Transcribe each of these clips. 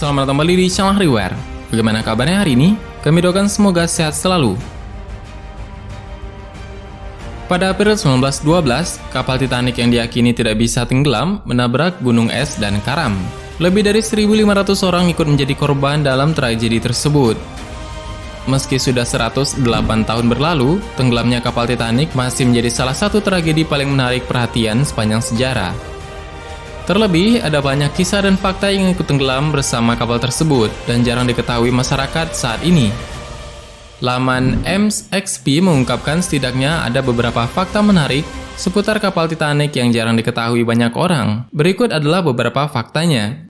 selamat datang kembali di channel Hariware. Bagaimana kabarnya hari ini? Kami doakan semoga sehat selalu. Pada April 1912, kapal Titanic yang diyakini tidak bisa tenggelam menabrak gunung es dan karam. Lebih dari 1.500 orang ikut menjadi korban dalam tragedi tersebut. Meski sudah 108 tahun berlalu, tenggelamnya kapal Titanic masih menjadi salah satu tragedi paling menarik perhatian sepanjang sejarah. Terlebih, ada banyak kisah dan fakta yang ikut tenggelam bersama kapal tersebut dan jarang diketahui masyarakat saat ini. Laman EMS-XP mengungkapkan setidaknya ada beberapa fakta menarik seputar kapal Titanic yang jarang diketahui banyak orang. Berikut adalah beberapa faktanya.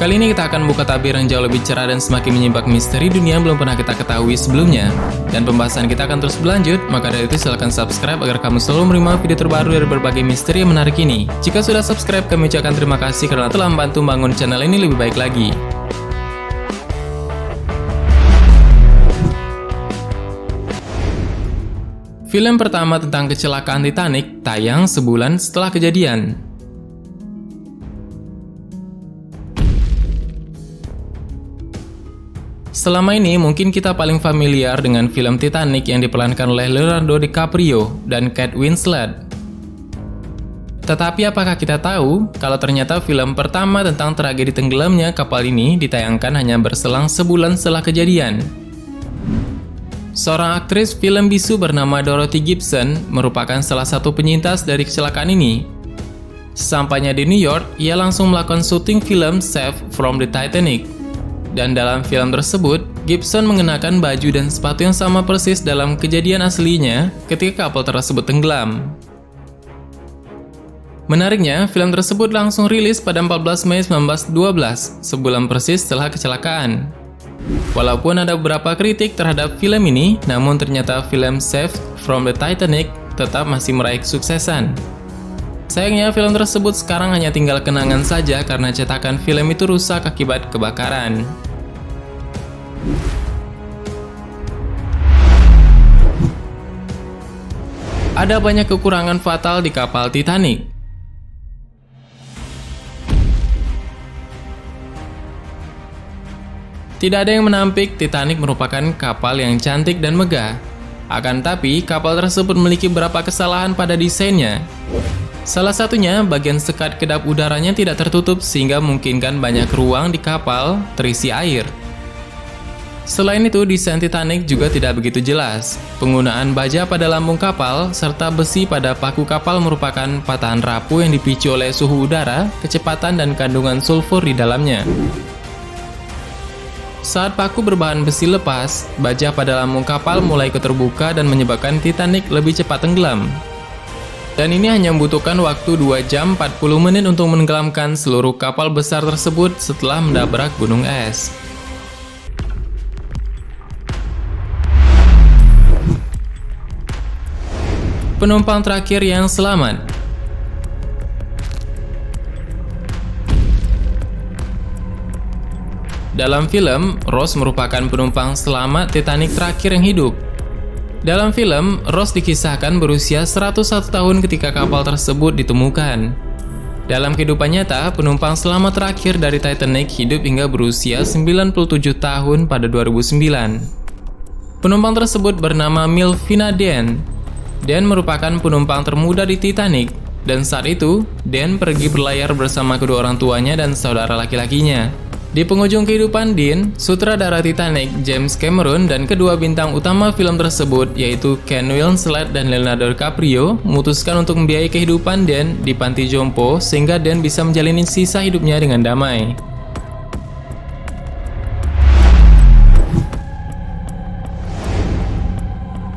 Kali ini kita akan buka tabir yang jauh lebih cerah dan semakin menyimak misteri dunia yang belum pernah kita ketahui sebelumnya. Dan pembahasan kita akan terus berlanjut, maka dari itu silahkan subscribe agar kamu selalu menerima video terbaru dari berbagai misteri yang menarik ini. Jika sudah subscribe, kami ucapkan terima kasih karena telah membantu membangun channel ini lebih baik lagi. Film pertama tentang kecelakaan Titanic tayang sebulan setelah kejadian. Selama ini mungkin kita paling familiar dengan film Titanic yang diperankan oleh Leonardo DiCaprio dan Kate Winslet. Tetapi apakah kita tahu kalau ternyata film pertama tentang tragedi tenggelamnya kapal ini ditayangkan hanya berselang sebulan setelah kejadian? Seorang aktris film bisu bernama Dorothy Gibson merupakan salah satu penyintas dari kecelakaan ini. Sesampainya di New York, ia langsung melakukan syuting film Saved from the Titanic. Dan dalam film tersebut, Gibson mengenakan baju dan sepatu yang sama persis dalam kejadian aslinya ketika kapal tersebut tenggelam. Menariknya, film tersebut langsung rilis pada 14 Mei 1912, sebulan persis setelah kecelakaan. Walaupun ada beberapa kritik terhadap film ini, namun ternyata film Saved from the Titanic tetap masih meraih kesuksesan. Sayangnya, film tersebut sekarang hanya tinggal kenangan saja karena cetakan film itu rusak akibat kebakaran. Ada banyak kekurangan fatal di kapal Titanic. Tidak ada yang menampik Titanic merupakan kapal yang cantik dan megah. Akan tapi, kapal tersebut memiliki beberapa kesalahan pada desainnya. Salah satunya, bagian sekat kedap udaranya tidak tertutup sehingga memungkinkan banyak ruang di kapal terisi air. Selain itu, desain Titanic juga tidak begitu jelas. Penggunaan baja pada lambung kapal serta besi pada paku kapal merupakan patahan rapuh yang dipicu oleh suhu udara, kecepatan, dan kandungan sulfur di dalamnya. Saat paku berbahan besi lepas, baja pada lambung kapal mulai terbuka dan menyebabkan Titanic lebih cepat tenggelam. Dan ini hanya membutuhkan waktu 2 jam 40 menit untuk menenggelamkan seluruh kapal besar tersebut setelah mendabrak gunung es. Penumpang terakhir yang selamat. Dalam film, Rose merupakan penumpang selamat Titanic terakhir yang hidup. Dalam film, Rose dikisahkan berusia 101 tahun ketika kapal tersebut ditemukan. Dalam kehidupan nyata, penumpang selamat terakhir dari Titanic hidup hingga berusia 97 tahun pada 2009. Penumpang tersebut bernama Milvina Dan. Dan merupakan penumpang termuda di Titanic. Dan saat itu, Dan pergi berlayar bersama kedua orang tuanya dan saudara laki-lakinya. Di penghujung kehidupan Dean, sutradara Titanic James Cameron dan kedua bintang utama film tersebut yaitu Kate Winslet dan Leonardo DiCaprio memutuskan untuk membiayai kehidupan Dan di panti jompo sehingga Dan bisa menjalani sisa hidupnya dengan damai.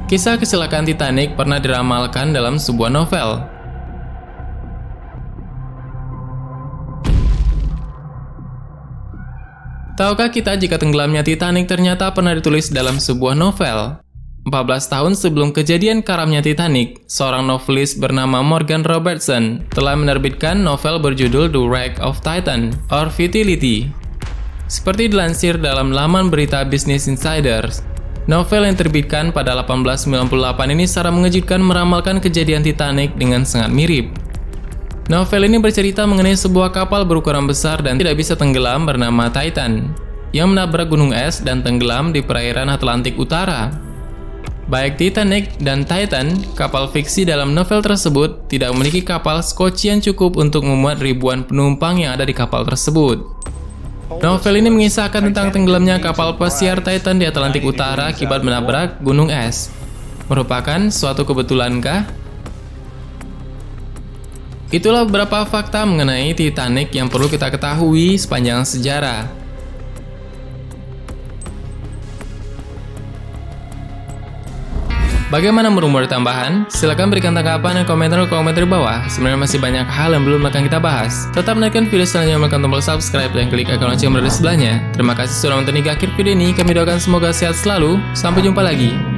Kisah kecelakaan Titanic pernah diramalkan dalam sebuah novel. Tahukah kita jika tenggelamnya Titanic ternyata pernah ditulis dalam sebuah novel? 14 tahun sebelum kejadian karamnya Titanic, seorang novelis bernama Morgan Robertson telah menerbitkan novel berjudul The Wreck of Titan or Vitality. Seperti dilansir dalam laman berita Business Insider, Novel yang terbitkan pada 1898 ini secara mengejutkan meramalkan kejadian Titanic dengan sangat mirip. Novel ini bercerita mengenai sebuah kapal berukuran besar dan tidak bisa tenggelam bernama Titan, yang menabrak gunung es dan tenggelam di perairan Atlantik Utara. Baik Titanic dan Titan, kapal fiksi dalam novel tersebut, tidak memiliki kapal skoci yang cukup untuk memuat ribuan penumpang yang ada di kapal tersebut. Novel ini mengisahkan tentang tenggelamnya kapal pesiar Titan di Atlantik Utara akibat menabrak gunung es. Merupakan suatu kebetulankah? Itulah beberapa fakta mengenai Titanic yang perlu kita ketahui sepanjang sejarah. Bagaimana menurut tambahan? Silahkan berikan tanggapan dan komentar di bawah. Sebenarnya masih banyak hal yang belum akan kita bahas. Tetap naikkan video selanjutnya, menekan tombol subscribe dan klik icon lonceng yang berada di sebelahnya. Terima kasih sudah menonton hingga akhir video ini. Kami doakan semoga sehat selalu. Sampai jumpa lagi.